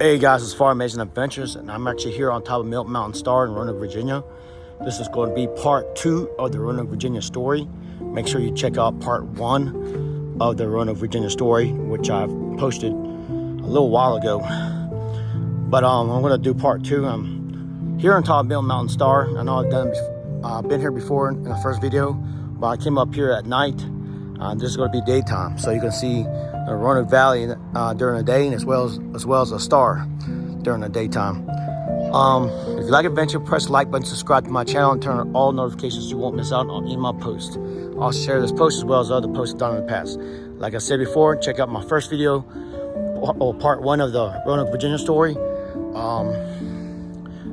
Hey guys, it's Far Amazing Adventures, and I'm actually here on top of Mountain Star in Roanoke, Virginia. This is going to be part 2 of the Roanoke, Virginia story. Make sure you check out part 1 of the Roanoke, Virginia story, which I posted a little while ago. But I'm going to do part 2. I'm here on top of Mountain Star. I know I've been here before in the first video, but I came up here at night. This is going to be daytime, so you can see the Roanoke Valley during the day, as well as a star during the daytime. If you like adventure, press the like button, subscribe to my channel, and turn on all notifications so you won't miss out on any of my posts. I'll share this post as well as other posts done in the past. Like I said before, check out my first video, or part 1 of the Roanoke, Virginia story. I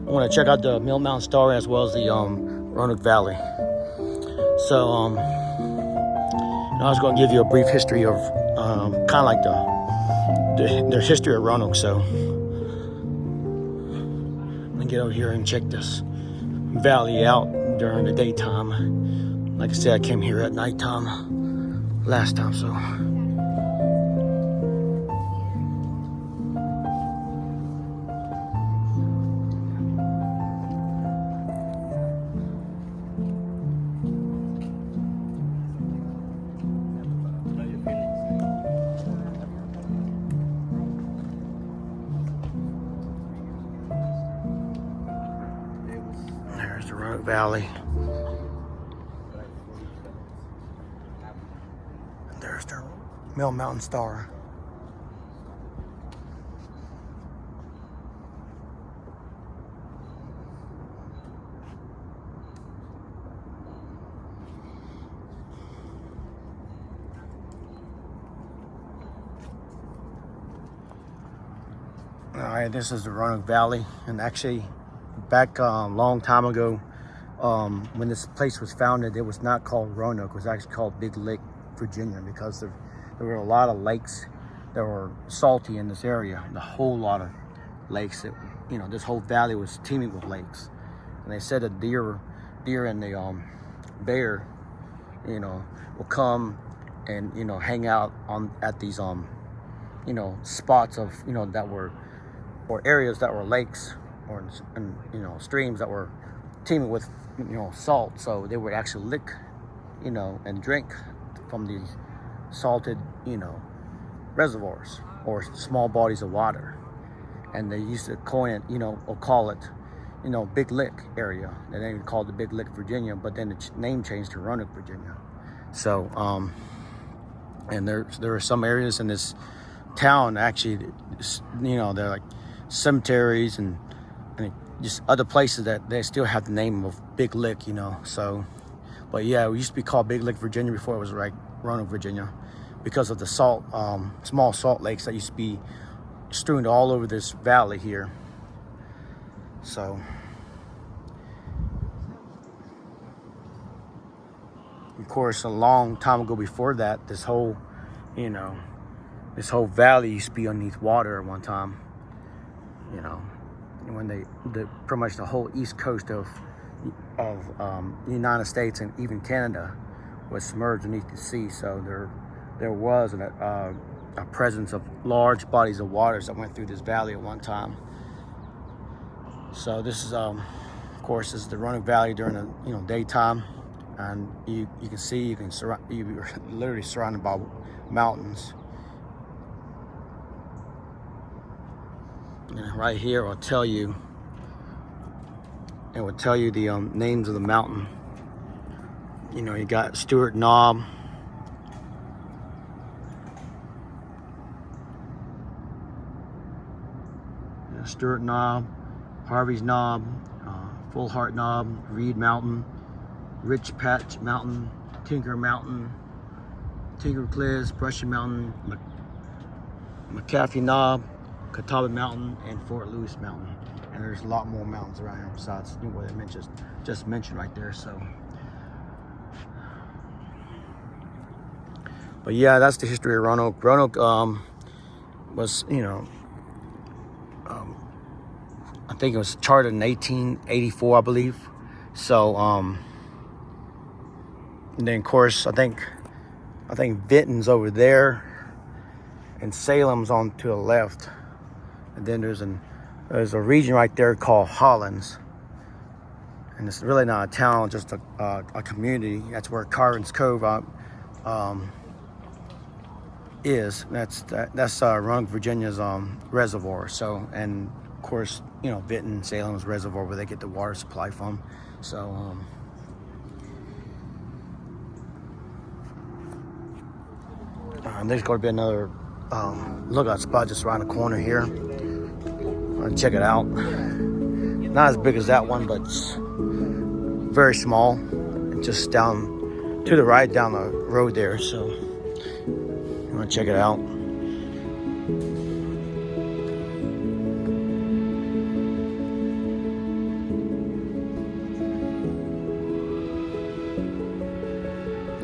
want to check out the Mountain Star as well as the Roanoke Valley. So I was going to give you a brief history of kind of like the history of Roanoke. So let me get over here and check this valley out during the daytime. Like I said, I came here at nighttime last time, so. There's the Roanoke Valley. And there's the Mountain Star. All right, this is the Roanoke Valley, and actually back a long time ago, when this place was founded, it was not called Roanoke. It was actually called Big Lick, Virginia, because there were a lot of lakes that were salty in this area. A whole lot of lakes that, this whole valley was teeming with lakes. And they said that deer and the bear, will come and hang out at these spots of that were, or areas that were lakes, or streams that were teeming with salt. So they would actually lick and drink from these salted reservoirs or small bodies of water. And they used to coin it or call it Big Lick area. And they called it Big Lick, Virginia, but then the name changed to Roanoke, Virginia. So and there are some areas in this town actually, they're like cemeteries and just other places that they still have the name of Big Lick, so. But yeah, it used to be called Big Lick, Virginia before it was like Roanoke, Virginia, because of the salt, small salt lakes that used to be strewn all over this valley here. So of course, a long time ago before that, this whole valley used to be underneath water at one time, when pretty much the whole east coast of the United States and even Canada was submerged beneath the sea. So there was a presence of large bodies of waters that went through this valley at one time. So this is of course, this is the Roanoke Valley during the daytime, and you're literally surrounded by mountains. And right here, it will tell you the names of the mountain. You got Stewart Knob, Stewart Knob, Harvey's Knob, Full Heart Knob, Reed Mountain, Rich Patch Mountain, Tinker Mountain, Tinker Cliffs, Brushy Mountain, McAfee Knob, Catawba Mountain, and Fort Lewis Mountain. And there's a lot more mountains around here besides what I just mentioned right there. So, but yeah, that's the history of Roanoke. Roanoke was, I think it was chartered in 1884, I believe. So, and then of course, I think Vinton's over there, and Salem's on to the left. And then there's a region right there called Hollins. And it's really not a town, just a community. That's where Carvin's Cove is. That's Roanoke, Virginia's reservoir. So, and of course, you know, Vinton, Salem's reservoir where they get the water supply from. So, and there's going to be another lookout spot just around the corner here. Check it out. Not as big as that one, but it's very small. Just down to the right down the road there. So you want to check it out.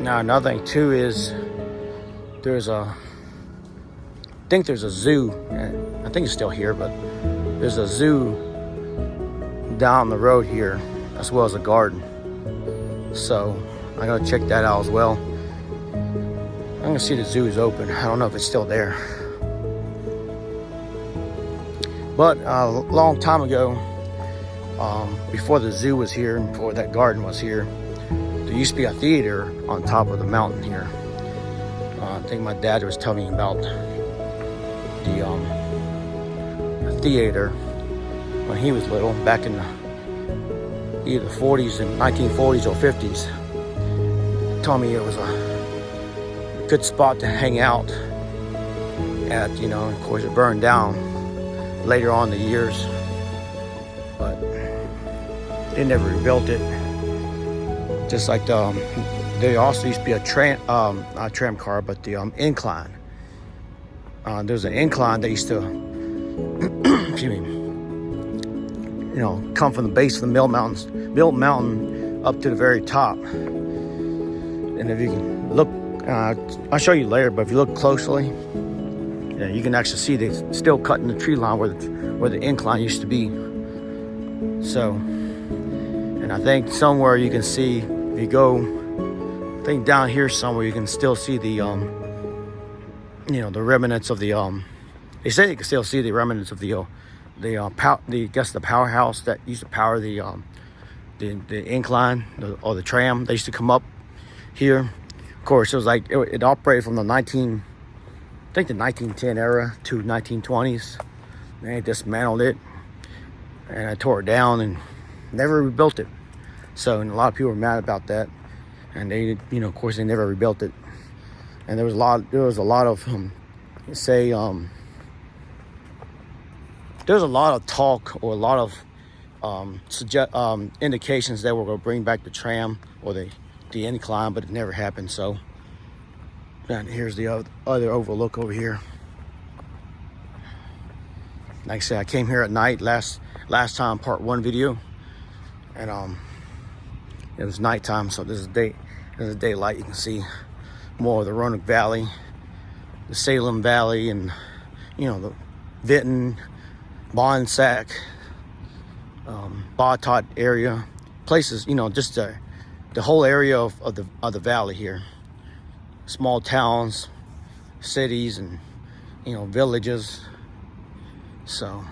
Now another thing too is there's I think there's a zoo. I think it's still here, but there's a zoo down the road here, as well as a garden. So I'm gonna check that out as well. I'm gonna see the zoo is open. I don't know if it's still there. But a long time ago, before the zoo was here and before that garden was here, there used to be a theater on top of the mountain here. I think my dad was telling me about the theater when he was little, back in either the 40s and 1940s or 50s. Told me it was a good spot to hang out at, you know. Of course it burned down later on in the years, but they never rebuilt it. Just like there also used to be a not a tram car, but the incline. There's an incline that used to excuse me, you know, come from the base of the Mill Mountain up to the very top. And if you can look, I'll show you later, but if you look closely, yeah, you can actually see they still cutting the tree line where the incline used to be. So, and I think somewhere you can see, if you go, I think down here somewhere you can still see the you know, the remnants of the they say you can still see the remnants of the powerhouse that used to power the incline or the tram. They used to come up here. Of course, it was like it operated from the 1910 era to 1920s. They dismantled it and I tore it down and never rebuilt it. So, and a lot of people were mad about that, and they, you know, of course, they never rebuilt it. And there was a lot of there's a lot of talk or a lot of indications that we're going to bring back the tram or the incline, but it never happened. So, and here's the other overlook over here. Like I said, I came here at night last time, part 1 video, and it was nighttime, so this is daylight. You can see more of the Roanoke Valley, the Salem Valley, and, you know, the Vinton, Bonsack, Bottot area, places, you know, just the whole area of the valley here. Small towns, cities, and, you know, villages. So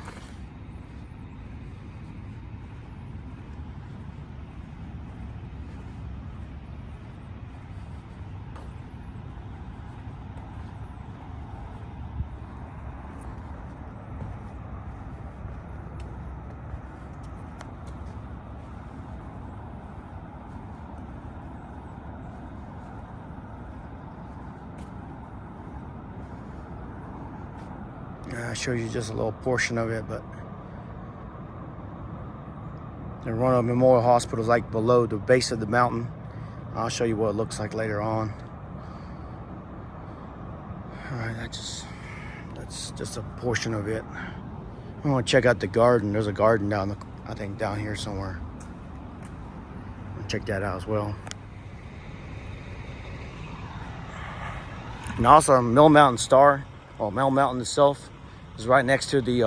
I'll show you just a little portion of it, but the Roanoke Memorial Hospital is like below the base of the mountain. I'll show you what it looks like later on. All right, that's just a portion of it. I want to check out the garden. There's a garden I think down here somewhere. I'll check that out as well. And also Mill Mountain Star, or Mill Mountain itself, is right next to the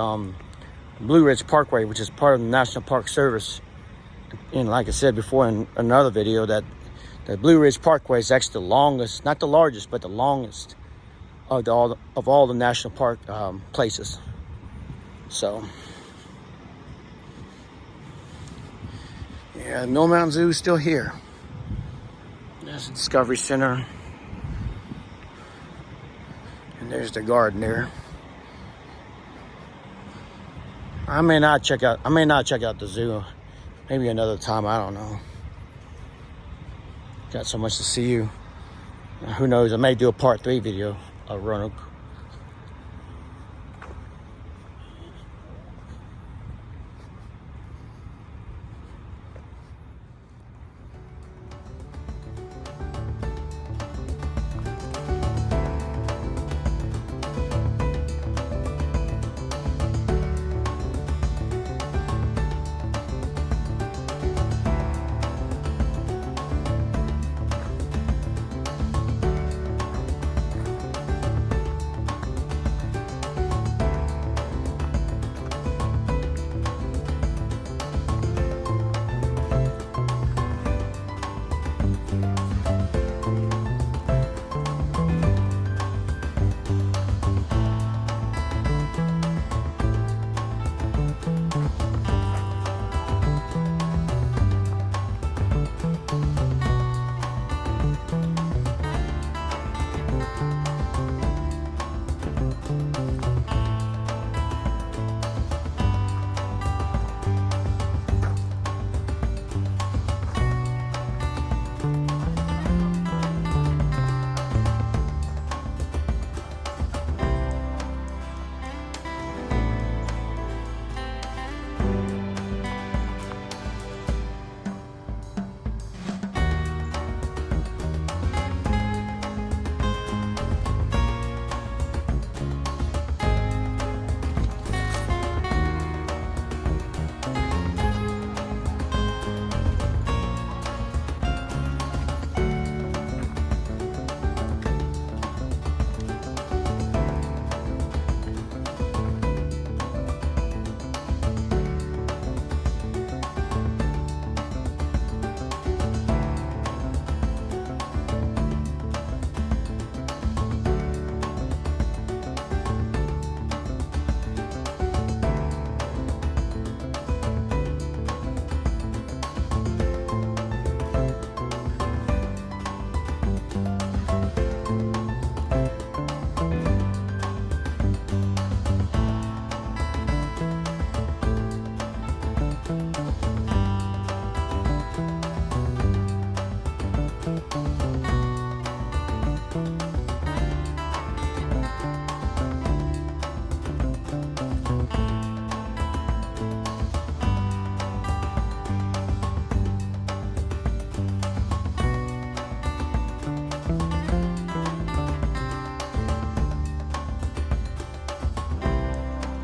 Blue Ridge Parkway, which is part of the National Park Service. And like I said before in another video, that the Blue Ridge Parkway is actually the longest, not the largest, but the longest of all the national park places. So yeah, Mill Mountain Zoo is still here. There's the Discovery Center. And there's the garden there. I may not check out the zoo. Maybe another time, I don't know. Got so much to see you. Who knows, I may do a part 3 video of Roanoke.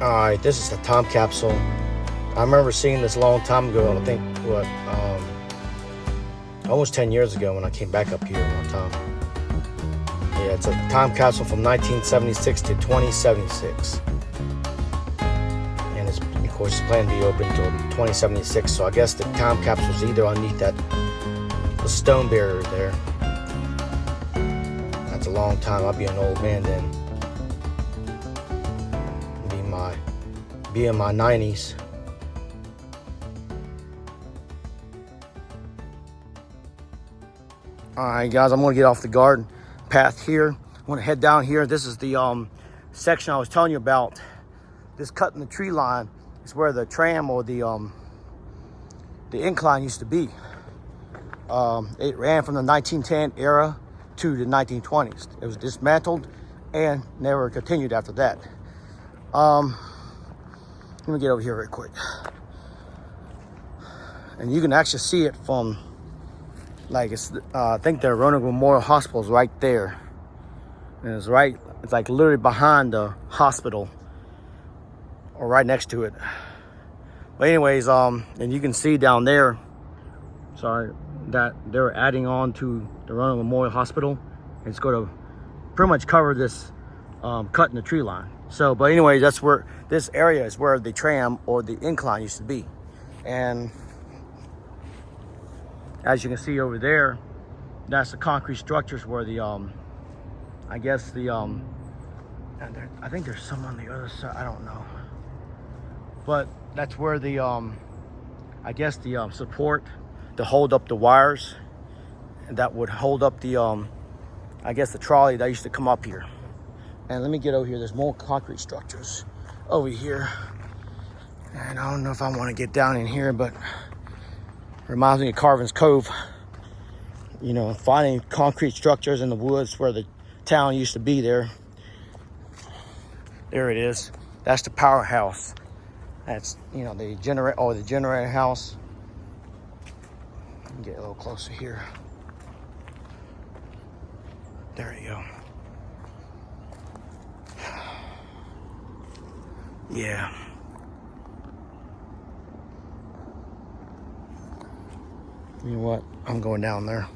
Alright, this is the time capsule. I remember seeing this a long time ago, I think, almost 10 years ago when I came back up here one time. Yeah, it's a time capsule from 1976 to 2076. And it's, of course, it's planned to be open until 2076, so I guess the time capsule's either underneath the stone barrier there. That's a long time. I'll be an old man then. Be in my 90s. Alright guys, I'm gonna get off the garden path here. I'm gonna head down here. This is the section I was telling you about. This cut in the tree line is where the tram or the incline used to be. It ran from the 1910 era to the 1920s. It was dismantled and never continued after that. Let me get over here real quick. And you can actually see it from, like, it's, I think the Roanoke Memorial Hospital is right there. And it's like literally behind the hospital or right next to it. But anyways, and you can see down there, sorry, that they're adding on to the Roanoke Memorial Hospital. It's going to pretty much cover this cut in the tree line. So, but anyways, that's where this area is where the tram or the incline used to be. And as you can see over there, that's the concrete structures where the I guess the I think there's some on the other side, I don't know. but that's where the I guess the support to hold up the wires that would hold up the I guess the trolley that used to come up here. And let me get over here. There's more concrete structures over here. And I don't know if I want to get down in here, but it reminds me of Carvin's Cove. You know, finding concrete structures in the woods where the town used to be there. There it is. That's the powerhouse. That's, you know, the generator house. Get a little closer here. There you go. Yeah. You know what? I'm going down there.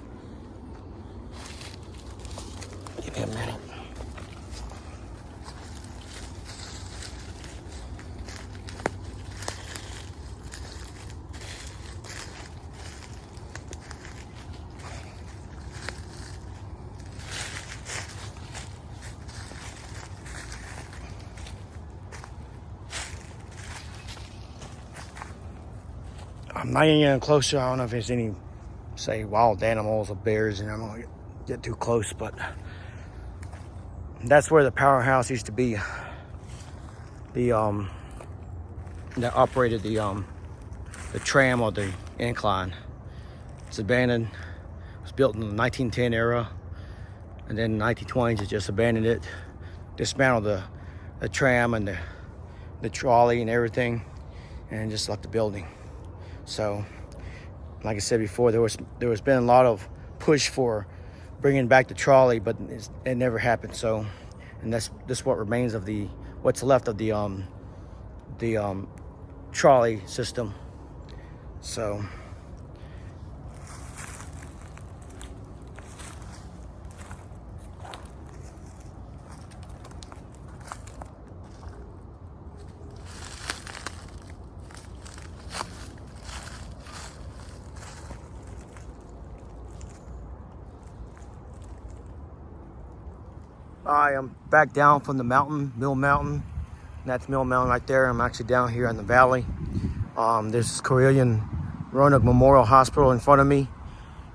Give me a minute. I'm not even getting closer. I don't know if there's any, say, wild animals or bears, and I'm not gonna get too close, but that's where the powerhouse used to be. The that operated the tram or the incline. It's abandoned. It was built in the 1910 era, and then in the 1920s it just abandoned it, dismantled the tram and the trolley and everything, and just left the building. So, like I said before, there was been a lot of push for bringing back the trolley, but it never happened. So, and that's what remains of what's left of the trolley system. So, I am back down from the mountain, Mill Mountain. That's Mill Mountain right there. I'm actually down here in the valley. There's Korean Roanoke Memorial Hospital in front of me.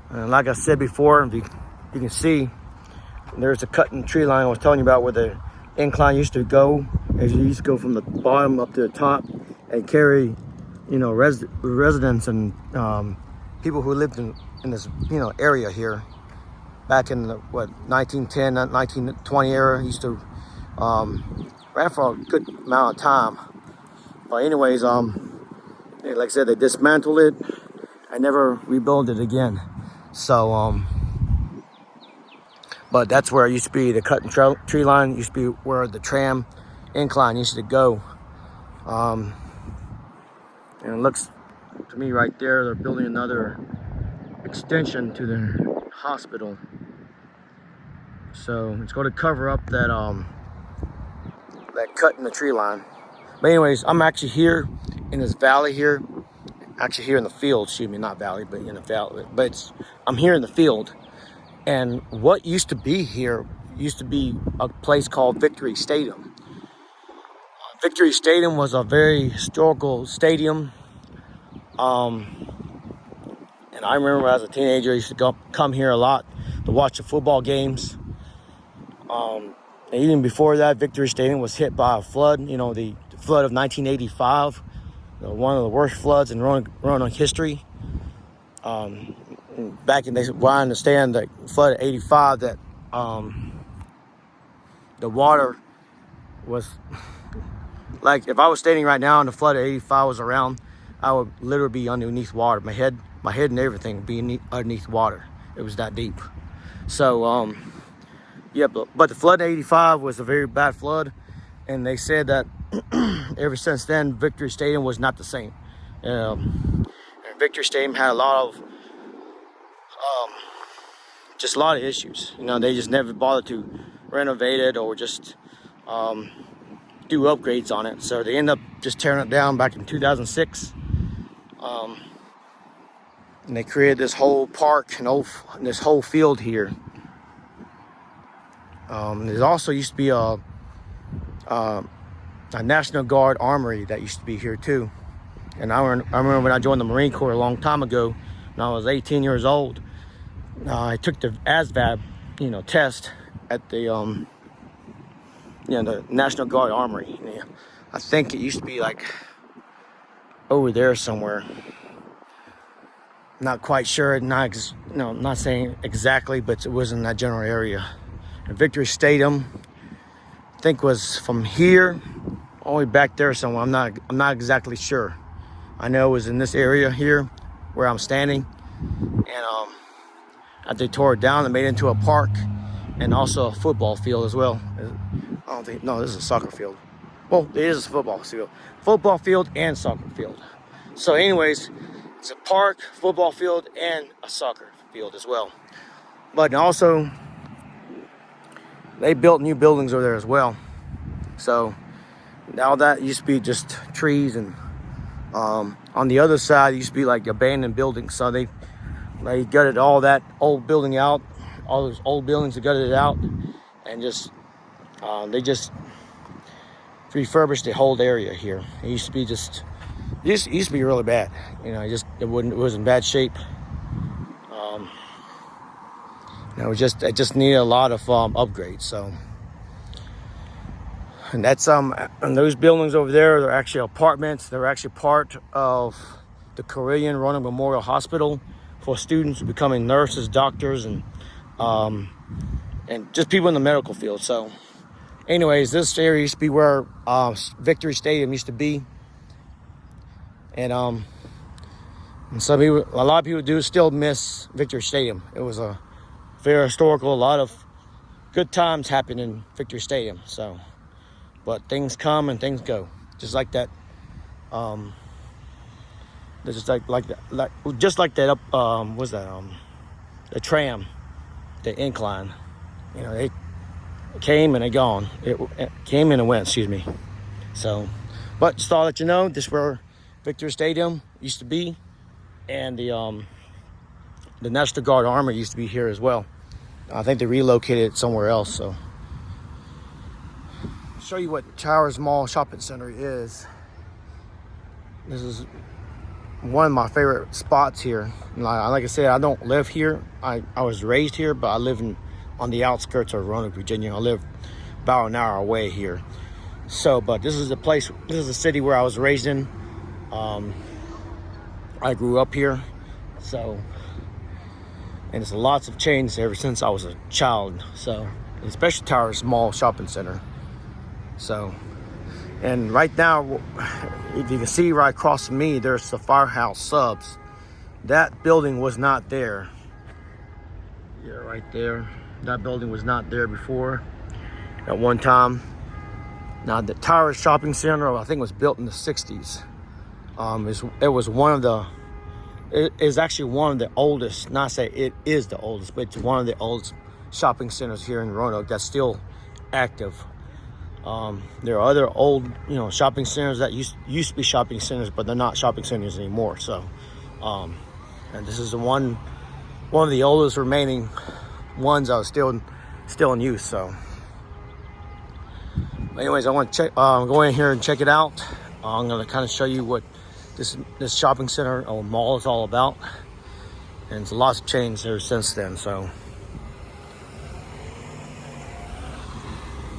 And like I said before, you can see there's a cut in the tree line I was telling you about where the incline used to go. As you used to go from the bottom up to the top and carry, you know, residents and people who lived in this, you know, area here. Back in the 1910, 1920 era, used to ran for a good amount of time. But anyways, like I said, they dismantled it. I never rebuilt it again. So but that's where it used to be. The cut and tree line used to be where the tram incline used to go. And it looks to me right there, they're building another extension to the hospital. So it's going to cover up that that cut in the tree line. But anyways, I'm actually here in this valley here. Actually here in the field, excuse me, not valley, but in the valley. But I'm here in the field. And what used to be here used to be a place called Victory Stadium. Victory Stadium was a very historical stadium. And I remember as a teenager, I used to come here a lot to watch the football games. And even before that, Victory Stadium was hit by a flood. You know, the flood of 1985, one of the worst floods in Roanoke history. Back in what I understand, the flood of '85, that the water was like, if I was standing right now and the flood of '85 was around, I would literally be underneath water. My head and everything would be underneath water. It was that deep. So, yeah, but the flood in '85 was a very bad flood, and they said that ever since then, Victory Stadium was not the same. Victory Stadium had a lot of issues. You know, they just never bothered to renovate it or just do upgrades on it. So they ended up just tearing it down back in 2006. And they created this whole park and this whole field here. There also used to be a a National Guard armory that used to be here too. And I remember when I joined the Marine Corps a long time ago, when I was 18 years old, I took the ASVAB, test at the, the National Guard armory. Yeah. I think it used to be like over there somewhere. Not quite sure, not saying exactly, but it was in that general area. And Victory Stadium, I think, was from here all the way back there somewhere. I'm not exactly sure. I know it was in this area here where I'm standing, and after they tore it down, they made it into a park and also a football field as well. I don't think, no, this is a soccer field. Well, it is a football field and soccer field. So anyways, it's a park, football field, and a soccer field as well. But also, they built new buildings over there as well. So now that used to be just trees, and on the other side, it used to be like abandoned buildings. So they gutted all that old building out, all those old buildings, they gutted it out, and they just refurbished the whole area here. It used to be it used to be really bad. It was in bad shape. It just needed a lot of upgrades. So, and that's and those buildings over there, they're actually apartments. They're actually part of the Korean Roanoke Memorial Hospital for students becoming nurses, doctors, and just people in the medical field. So, anyways, this area used to be where Victory Stadium used to be. And a lot of people do still miss Victory Stadium. It was a very historical. A lot of good times happened in Victory Stadium. So, but things come and things go, just like that. Just like that up. What's that? The tram, the incline. They came and they gone. It came and it went. Excuse me. So, but just thought I'll let you know this where Victory Stadium used to be, and the National Guard Armory used to be here as well. I think they relocated it somewhere else. So, I'll show you what Towers Mall Shopping Center is. This is one of my favorite spots here. Like I said, I don't live here. I was raised here, but I live on the outskirts of Roanoke, Virginia. I live about an hour away here. So, but this is the place. This is the city where I was raised in. I grew up here, so, and it's lots of changed ever since I was a child. So, especially Towers Mall Shopping Center. So, and right now, if you can see right across from me, there's the Firehouse Subs. That building was not there. Yeah, right there. That building was not there before at one time. Now, the Towers Shopping Center, I think, was built in the 60s. It was one of the, it is actually one of the oldest, not say it is the oldest, but it's one of the oldest shopping centers here in Roanoke that's still active. There are other old, shopping centers that used to be shopping centers, but they're not shopping centers anymore. So, and this is the one of the oldest remaining ones that are still in use. So, anyways, I want to check, go in here and check it out. I'm going to kind of show you what this shopping center or mall is all about, and it's lots of changed ever since then. So,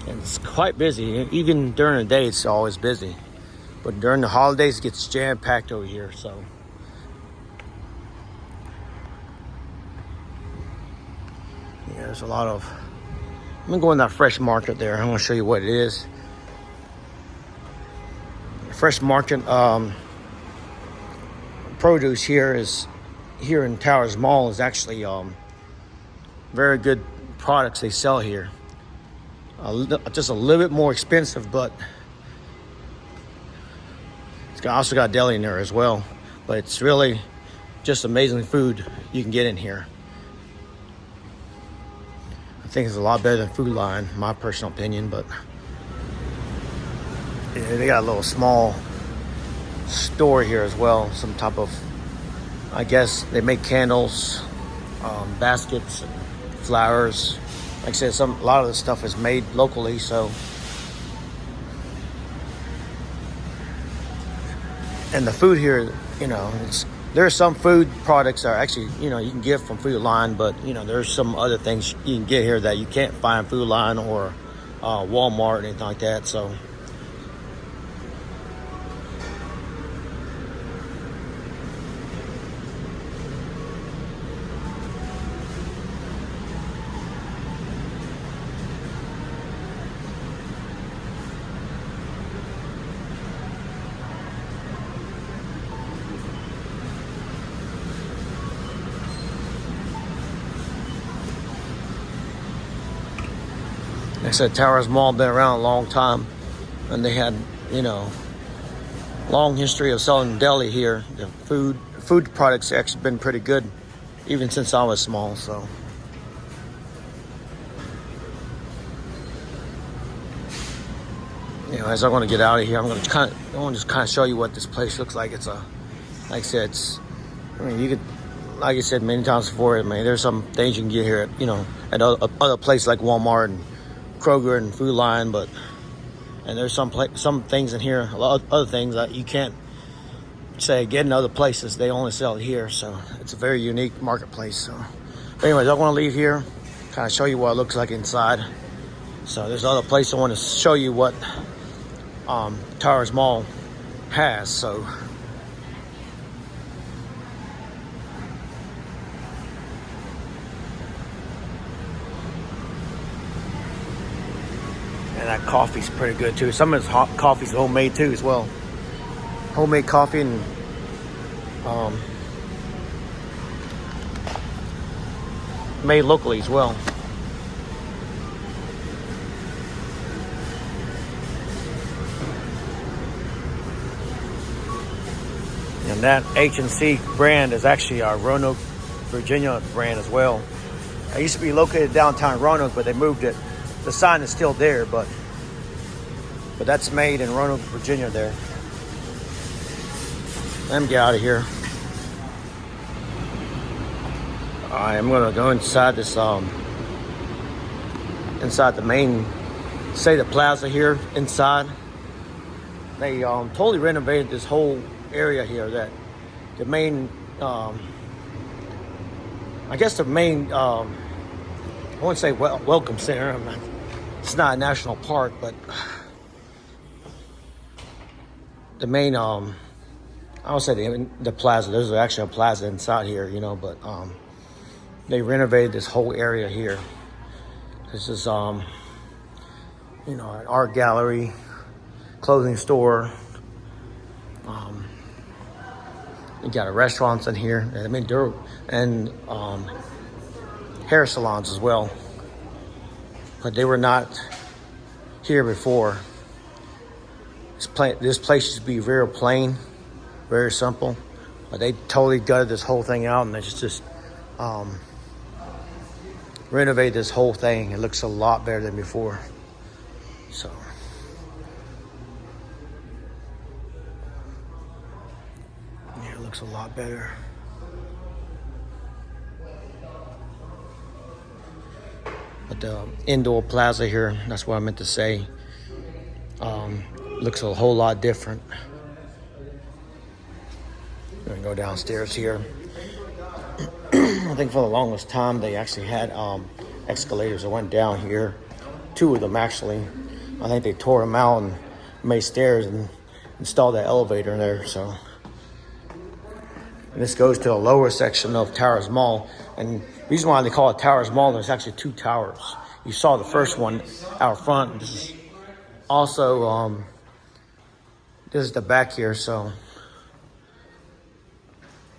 and it's quite busy. Even during the day, it's always busy, but during the holidays, it gets jam-packed over here. So, yeah, there's a lot of. I'm gonna go in that fresh market there. I'm gonna show you what it is. Fresh market produce here in Towers Mall is actually very good products they sell here. Just a little bit more expensive, but it's also got a deli in there as well. But it's really just amazing food you can get in here. I think it's a lot better than Food Line, my personal opinion, but yeah, they got a little small store here as well. Some type of, I guess they make candles, baskets, and flowers. Like I said, a lot of the stuff is made locally, so And the food here, you know, there are some food products that are actually, you know, you can get from Food Line, but you know, there's some other things you can get here that you can't find Food Line or Walmart or anything like that. So like I said, Towers Mall been around a long time, and they had, you know, long history of selling deli here. The food products actually been pretty good, even since I was small. So, you know, as I'm going to get out of here, I want to just kind of show you what this place looks like. It's like I said, I mean, you could, like I said many times before, I mean, there's some things you can get here at, you know, at other places like Walmart and Kroger and Food Line, and there's some things in here, a lot of other things that you can't say get in other places. They only sell it here, so it's a very unique marketplace. So, but anyways, I want to leave here, kind of show you what it looks like inside. So there's other places I want to show you what Towers Mall has. So. And that coffee's pretty good too. Some of his hot coffee's homemade too as well. Homemade coffee and made locally as well. And that H&C brand is actually our Roanoke, Virginia brand as well. It used to be located downtown Roanoke, but they moved it. The sign is still there, but that's made in Roanoke, Virginia there. Let me get out of here. I'm gonna go inside this inside the main the plaza here inside. They totally renovated this whole area here. That the main I guess the main I wouldn't say welcome center. It's not a national park, but the main I would say the plaza. There's actually a plaza inside here, you know, but they renovated this whole area here. This is you know, an art gallery, clothing store. You got a restaurants in here. I mean, and hair salons as well. But they were not here before. This place used to be very plain, very simple. But they totally gutted this whole thing out, and they just renovated this whole thing. It looks a lot better than before. So. Yeah, it looks a lot better. But the indoor plaza here, that's what I meant to say, looks a whole lot different. I'm gonna go downstairs here. I think for the longest time they actually had escalators that went down here. 2 of them actually. I think they tore them out and made stairs and installed that elevator there. So and this goes to a lower section of Towers Mall. And the reason why they call it Towers Mall, there's actually 2 towers. You saw the first one out front. This is also this is the back here. So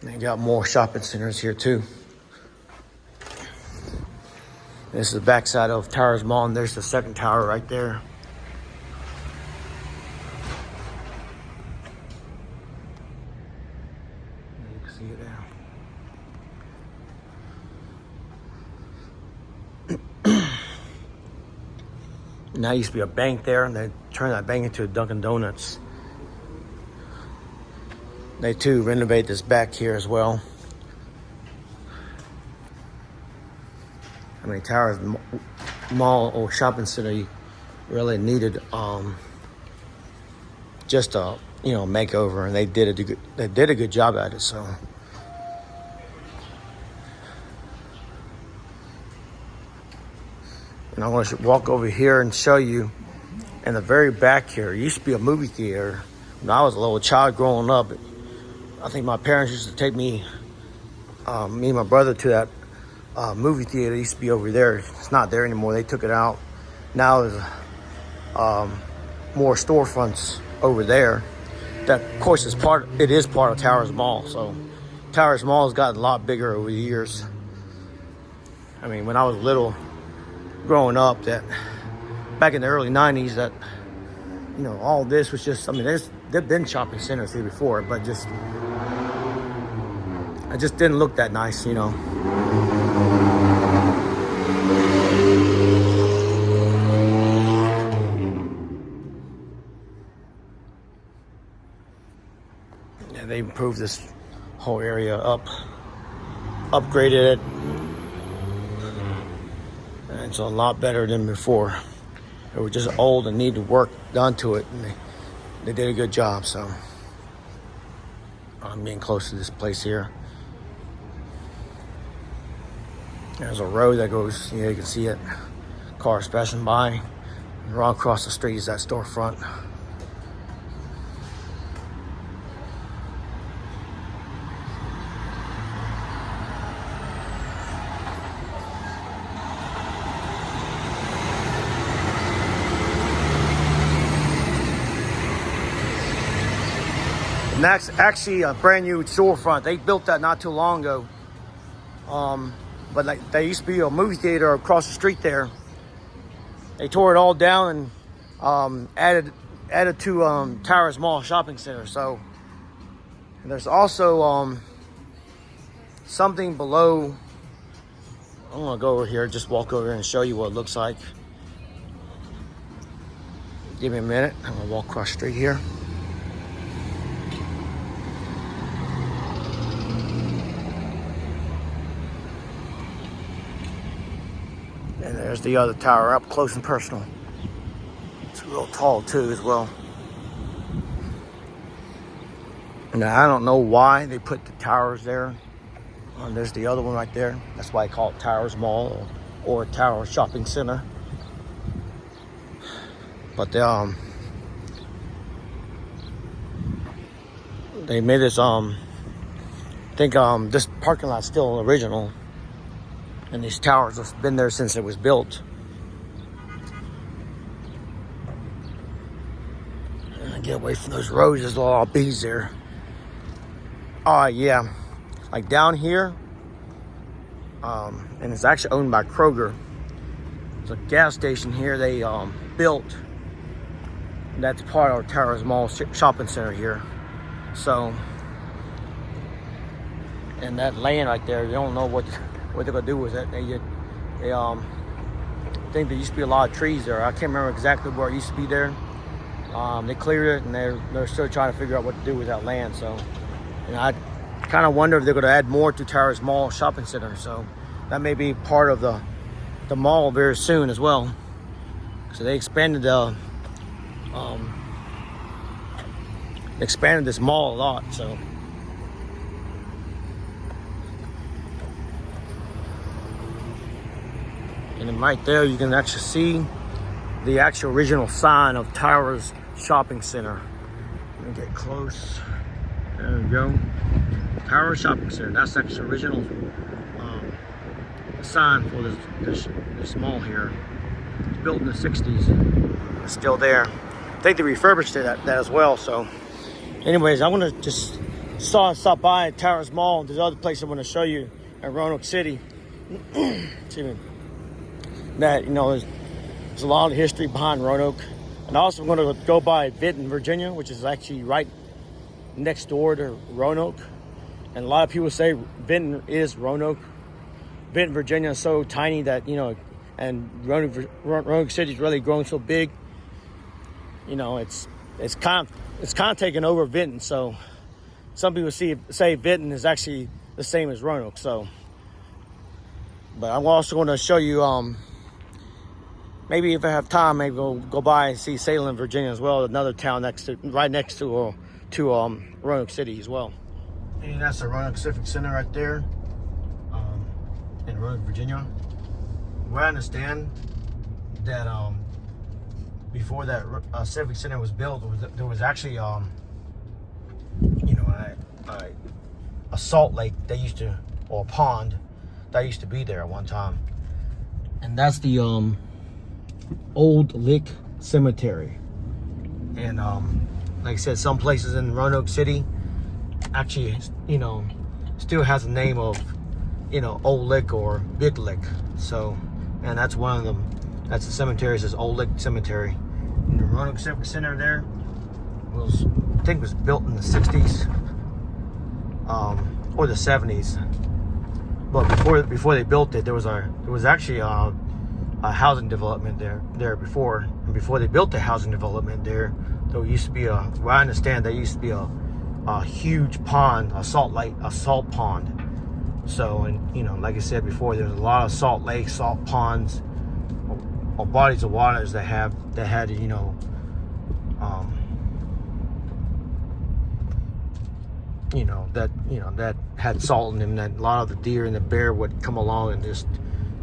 they got more shopping centers here too. This is the backside of Towers Mall, and there's the second tower right there. You can see it there. Now used to be a bank there, and they turned that bank into a Dunkin' Donuts. They too renovate this back here as well. I mean, Towers Mall or shopping center, you really needed just a makeover, and they did a good job at it. So, and I want to walk over here and show you in the very back here. It used to be a movie theater when I was a little child growing up. I think my parents used to take me and my brother to that movie theater. It used to be over there. It's not there anymore. They took it out. Now there's more storefronts over there. That, of course, is part of Towers Mall. So Towers Mall has gotten a lot bigger over the years. I mean, when I was little, growing up, that back in the early 90s, that all this was just, I mean, there've been shopping centers here before, but it just didn't look that nice. Yeah, they improved this whole area upgraded it, and it's a lot better than before. It was just old and needed work done to it, and they did a good job. So I'm getting close to this place here. There's a road that goes, you can see it, cars passing by. And right across the street is that storefront. And that's actually a brand new storefront. They built that not too long ago. But like, there used to be a movie theater across the street there. They tore it all down and added to Towers Mall Shopping Center. So there's also something below. I'm gonna go over here, just walk over here and show you what it looks like. Give me a minute. I'm gonna walk across the street here. And there's the other tower up close and personal. It's real tall too as well. Now I don't know why they put the towers there. There's the other one right there. That's why I call it Towers Mall or Tower Shopping Center. But they made this I think this parking lot's still original. And these towers have been there since it was built. And get away from those roads, there's a lot of bees there. Yeah, like down here, and it's actually owned by Kroger. There's a gas station here they built. That's part of Towers Mall Shopping Center here. So, and that land right there, they don't know what they're gonna do with it. They think there used to be a lot of trees there. I can't remember exactly where it used to be there. They cleared it, and they're still trying to figure out what to do with that land. So, and I kind of wonder if they're going to add more to Towers Mall Shopping Center. So that may be part of the mall very soon as well. So they expanded this mall a lot. So. And then right there, you can actually see the actual original sign of Towers Shopping Center. Let me get close. There we go. Towers Shopping Center. That's actually the original sign for this mall here. It's built in the 60s. It's still there. I think they refurbished it that as well. So anyways, I want to just stop by at Towers Mall. There's other place I want to show you in Roanoke City. Excuse me. That, there's a lot of history behind Roanoke. And I also want to go by Vinton, Virginia, which is actually right next door to Roanoke. And a lot of people say Vinton is Roanoke. Vinton, Virginia is so tiny that, and Roanoke City's really grown so big. It's kind of taken over Vinton. So some people say Vinton is actually the same as Roanoke. So, but I'm also going to show you maybe if I have time, maybe we'll go by and see Salem, Virginia as well, another town right next to Roanoke City as well. And that's the Roanoke Civic Center right there, in Roanoke, Virginia. Where I understand that before that Civic Center was built, there was actually a salt lake that used to, or a pond that used to be there at one time, and that's the Old Lick Cemetery. And like I said, some places in Roanoke City actually, still has the name of, Old Lick or Big Lick. So, and that's one of them. That's the cemetery. It says Old Lick Cemetery. And the Roanoke Civic Center there I think was built in the 60s or the 70s. But before they built it, there was actually a housing development there before. And before they built the housing development there used to be where I understand, there used to be a huge pond, a salt pond. So, and like I said before, there's a lot of salt lakes, salt ponds, or bodies of waters that had that had salt in them. That a lot of the deer and the bear would come along, and just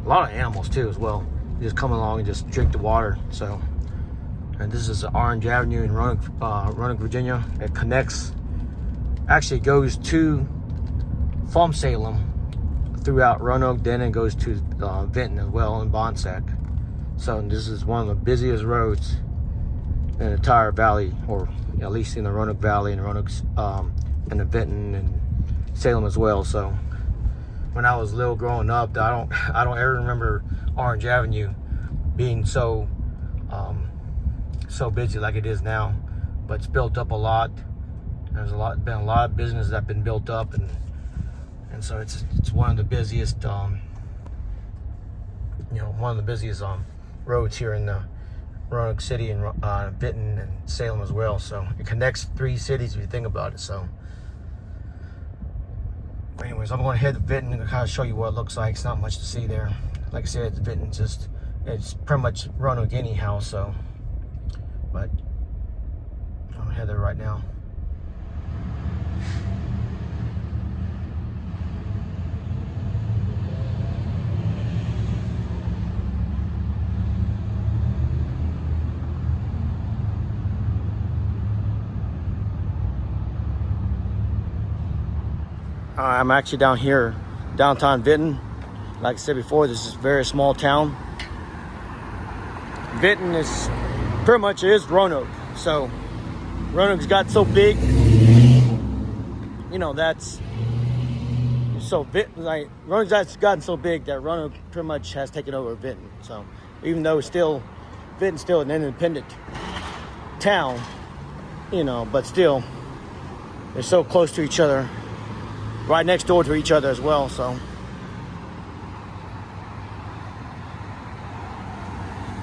a lot of animals too as well. Just come along and just drink the water. So, and this is Orange Avenue in Roanoke, Virginia. It connects, actually goes from Salem throughout Roanoke, then it goes to Vinton as well in Bonsack. So this is one of the busiest roads in the entire valley, or at least in the Roanoke Valley and Roanoke, and the Vinton and Salem as well. So when I was little growing up, I don't ever remember Orange Avenue being so busy like it is now. But it's built up a lot. There's been a lot of business that been built up, and so it's one of the busiest roads here in the Roanoke City and Vinton and Salem as well. So it connects 3 cities if you think about it. So anyways, I'm going to head to Vinton and kind of show you what it looks like. It's not much to see there. Like I said, it's Vinton, it's pretty much Roanoke anyhow. So, but I'm going to head there right now. I'm actually down here, downtown Vinton. Like I said before, this is a very small town. Vinton is pretty much is Roanoke. So Roanoke's got so big, that's so Roanoke's gotten so big that Roanoke pretty much has taken over Vinton. So even though Vinton's still an independent town, but still they're so close to each other. Right next door to each other as well. So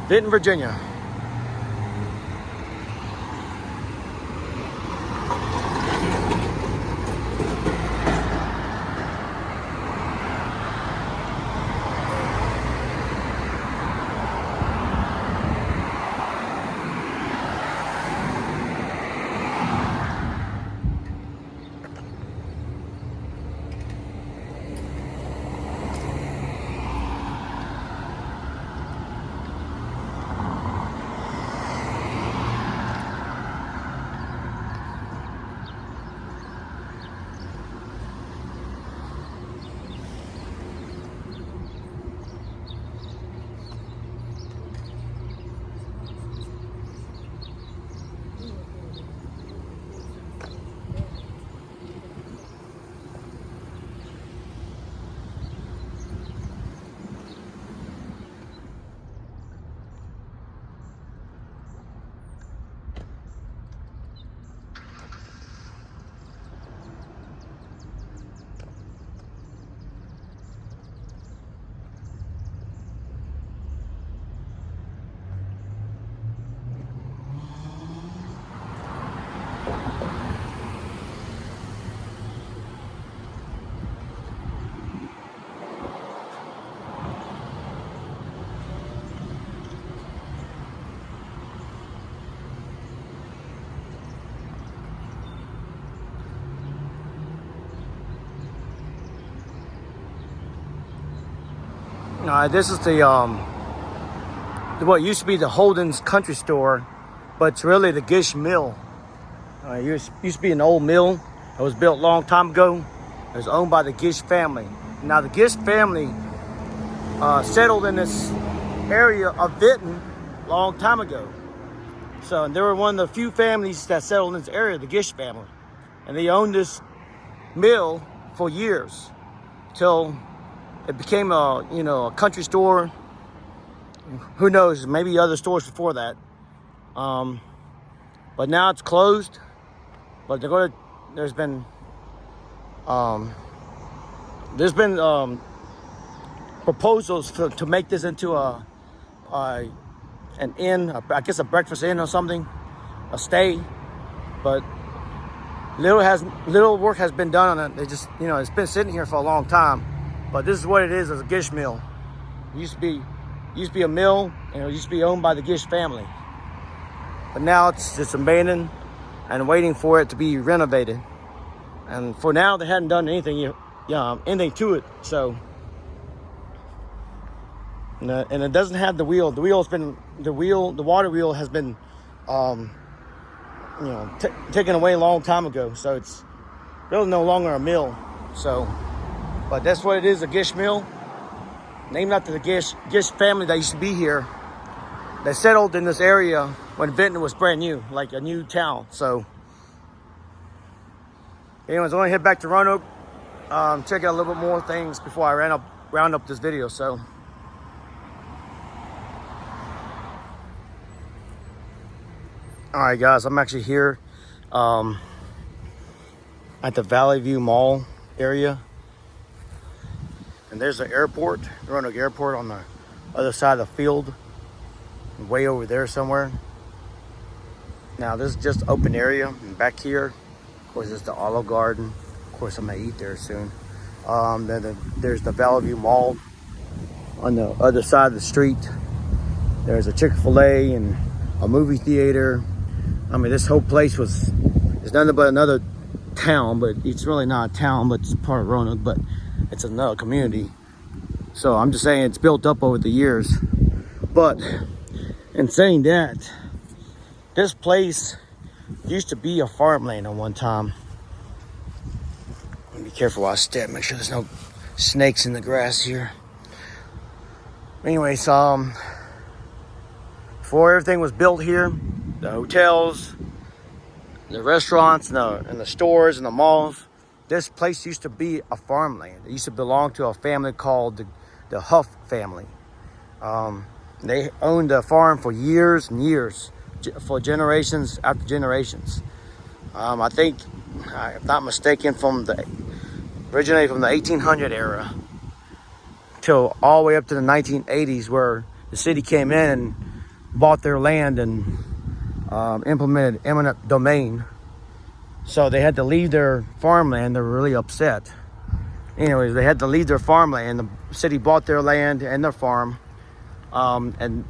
Vinton, Virginia. This is the what used to be the Holden's Country Store, but it's really the Gish Mill. It used to be an old mill. It was built a long time ago. It was owned by the Gish family. Now the Gish family settled in this area of Vinton a long time ago. So they were one of the few families that settled in this area, the Gish family. And they owned this mill for years till it became a country store. Who knows, maybe other stores before that. But now it's closed. But there's been proposals to make this into an inn, I guess a breakfast inn or something, a stay. But little work has been done on it. They just, it's been sitting here for a long time. But this is what it is as a Gish mill. It used to be a mill, and it used to be owned by the Gish family. But now it's just abandoned and waiting for it to be renovated. And for now, they hadn't done anything to it. So, and it doesn't have the wheel. The water wheel has been, taken away a long time ago. So it's really no longer a mill. So, but that's what it is, a Gish mill. Named after the Gish family that used to be here. They settled in this area when Vinton was brand new, like a new town. So, anyways, I'm gonna head back to Roanoke, check out a little bit more things before I round up this video. So, all right, guys, I'm actually here at the Valley View Mall area. And there's the airport, Roanoke Airport, on the other side of the field, way over there somewhere. Now this is just open area, and back here, of course, is the Olive Garden. Of course, I'm gonna eat there soon. Then there's the Valley View Mall on the other side of the street. There's a Chick-fil-A and a movie theater. I mean, this whole place is nothing but another town, but it's really not a town, but it's part of Roanoke, but it's another community. So I'm just saying it's built up over the years. But in saying that, this place used to be a farmland at one time. Be careful while I step, make sure there's no snakes in the grass here. Anyways, before everything was built here, the hotels, the restaurants, and the stores and the malls, this place used to be a farmland. It used to belong to a family called the Huff family. They owned the farm for years and years, for generations after generations. I think, if I'm not mistaken, originated from the 1800 era till all the way up to the 1980s, where the city came in and bought their land and implemented eminent domain. So they had to leave their farmland. They were really upset. Anyways, they had to leave their farmland. The city bought their land and their farm, and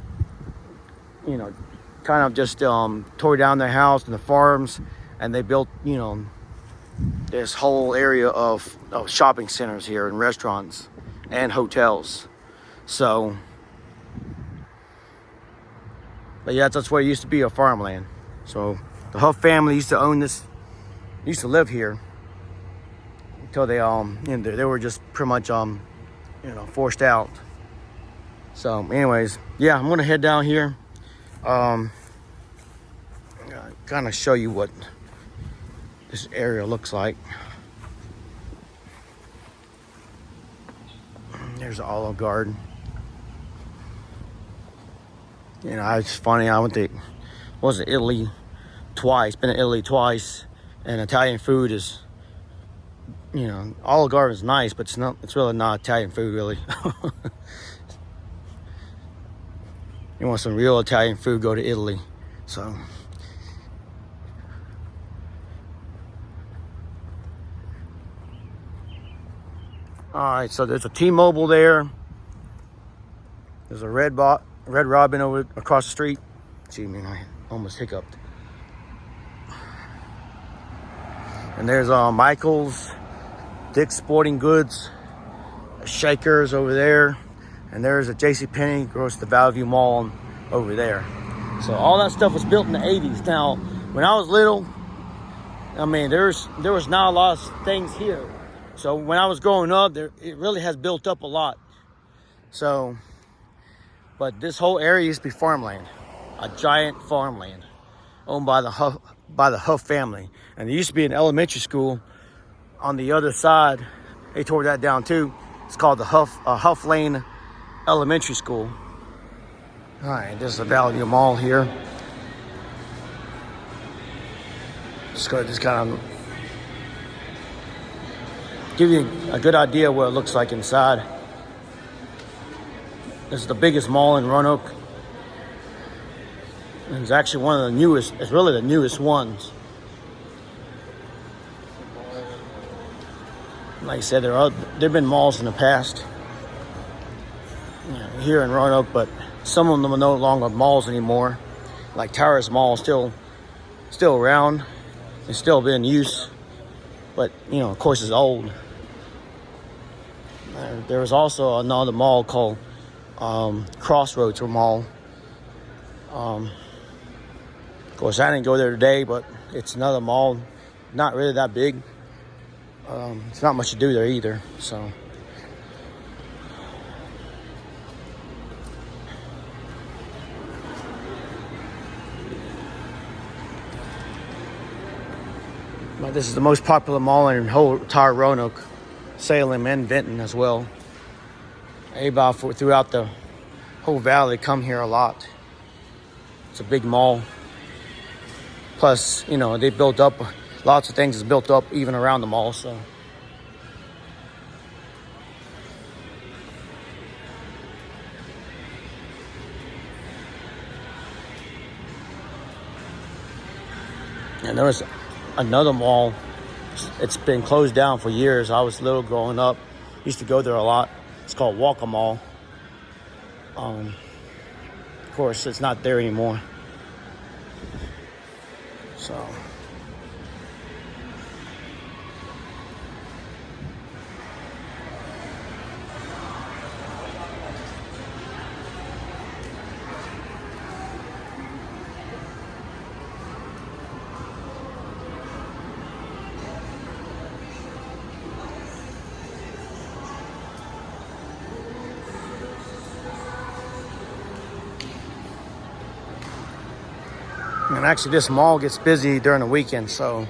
kind of just tore down their house and the farms, and they built this whole area of shopping centers here and restaurants and hotels. So, but yeah, that's where it used to be, a farmland. So the Huff family used to own this. Used to live here until they they were just pretty much forced out. So anyways, yeah, I'm gonna head down here, kind of show you what this area looks like. There's the Olive Garden. It's funny, I went to Italy twice, been to Italy twice. And Italian food is, Olive Garden is nice, but it's really not Italian food, really. You want some real Italian food, go to Italy. So, all right, so there's a T-Mobile there. There's a Red Robin over across the street. Excuse me, I almost hiccuped. And there's Michael's, Dick's Sporting Goods, Shakers over there, And there's a JCPenney, of course, the Valley View Mall over there. So all that stuff was built in the 80s. Now, when I was little, I mean, there was not a lot of things here. So when I was growing up, it really has built up a lot. So, but this whole area used to be farmland, a giant farmland owned by the Huff family. And there used to be an elementary school on the other side. They tore that down too. It's called the Huff Lane Elementary School. All right, this is the Valley View Mall here. Just kind of give you a good idea what it looks like inside. This is the biggest mall in Roanoke. And it's actually one of the newest. It's really the newest ones. Like I said, there've been malls in the past here in Roanoke, but some of them are no longer malls anymore. Like Towers Mall, still around. It's still been in use, but of course, it's old. There was also another mall called Crossroads Mall. Of course, I didn't go there today, but it's another mall, not really that big. It's not much to do there either, so. But this is the most popular mall in the whole entire Roanoke, Salem, and Vinton as well. Everybody throughout the whole valley come here a lot. It's a big mall. Plus, they built up, lots of things is built up even around the mall, so. And there was another mall. It's been closed down for years. I was little growing up. Used to go there a lot. It's called Walker Mall. Of course, it's not there anymore. So. And actually, this mall gets busy during the weekend, so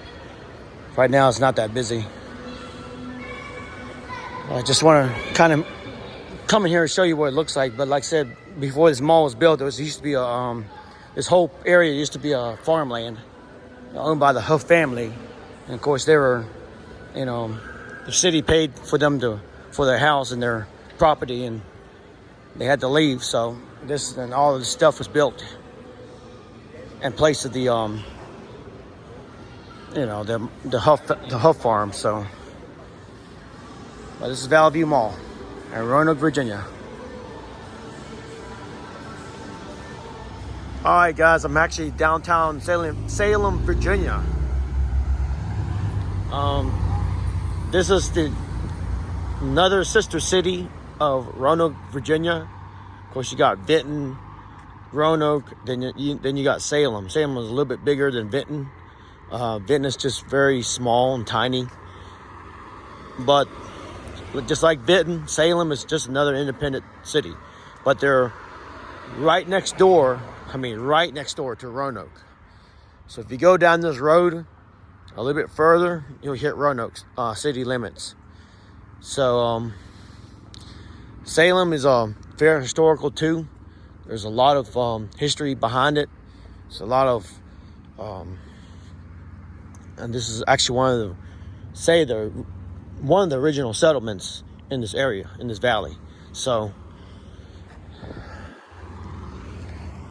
right now it's not that busy. I just want to kind of come in here and show you what it looks like. But like I said, before this mall was built, there used to be this whole area used to be a farmland owned by the Huff family. And of course, they were, the city paid for them for their house and their property, and they had to leave. So all of this stuff was built in place of the the Huff farm. So, but this is Valley View Mall in Roanoke, Virginia. All right, guys, I'm actually downtown Salem, Virginia. This is another sister city of Roanoke, Virginia. Of course, you got Vinton, Roanoke, then you got Salem. Salem was a little bit bigger than Vinton. Vinton is just very small and tiny. But just like Vinton, Salem is just another independent city. But they're right next door to Roanoke. So if you go down this road a little bit further, you'll hit Roanoke's city limits. So Salem is very historical too. There's a lot of history behind it. It's a lot of, and this is actually one of the original settlements in this area, in this valley. So,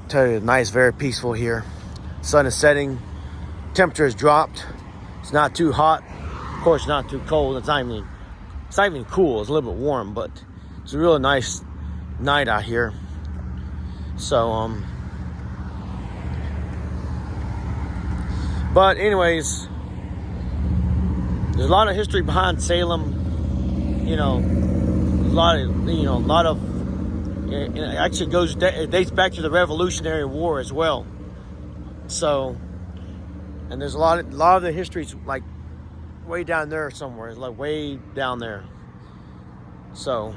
tell you, nice, very peaceful here. Sun is setting. Temperature has dropped. It's not too hot. Of course, not too cold. It's not even cool. It's a little bit warm, but it's a really nice night out here. So, but anyways, there's a lot of history behind Salem. A lot of it actually it dates back to the Revolutionary War as well. So, and there's a lot of the history's like way down there somewhere. It's like way down there. So,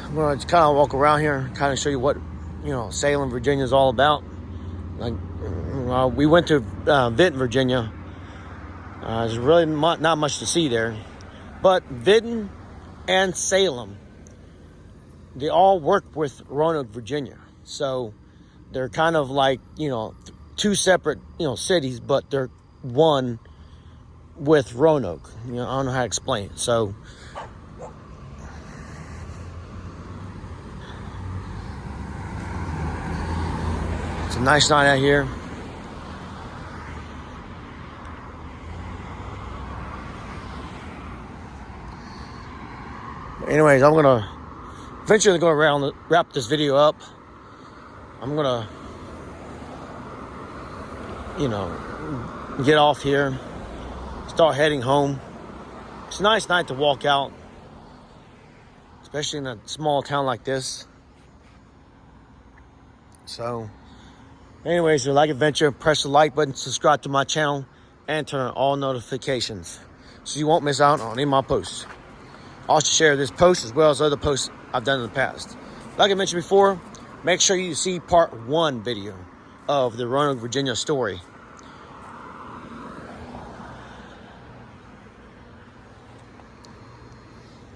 I'm gonna just kind of walk around here, kind of show you what, you know, Salem, Virginia is all about. Like, we went to Vinton, Virginia. There's really not much to see there, but Vinton and Salem, they all work with Roanoke, Virginia. So they're kind of like, you know, two separate, you know, cities, but they're one with Roanoke. You know, I don't know how to explain it. So it's a nice night out here. Anyways, I'm gonna eventually go around and wrap this video up. I'm gonna, you know, get off here, start heading home. It's a nice night to walk out, especially in a small town like this. So, anyways, if you like adventure, press the like button, subscribe to my channel, and turn on all notifications so you won't miss out on any of my posts. Also share this post as well as other posts I've done in the past. Like I mentioned before, make sure you see part 1 video of the Roanoke, Virginia story.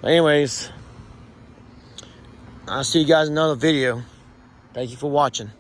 Anyways, I'll see you guys in another video. Thank you for watching.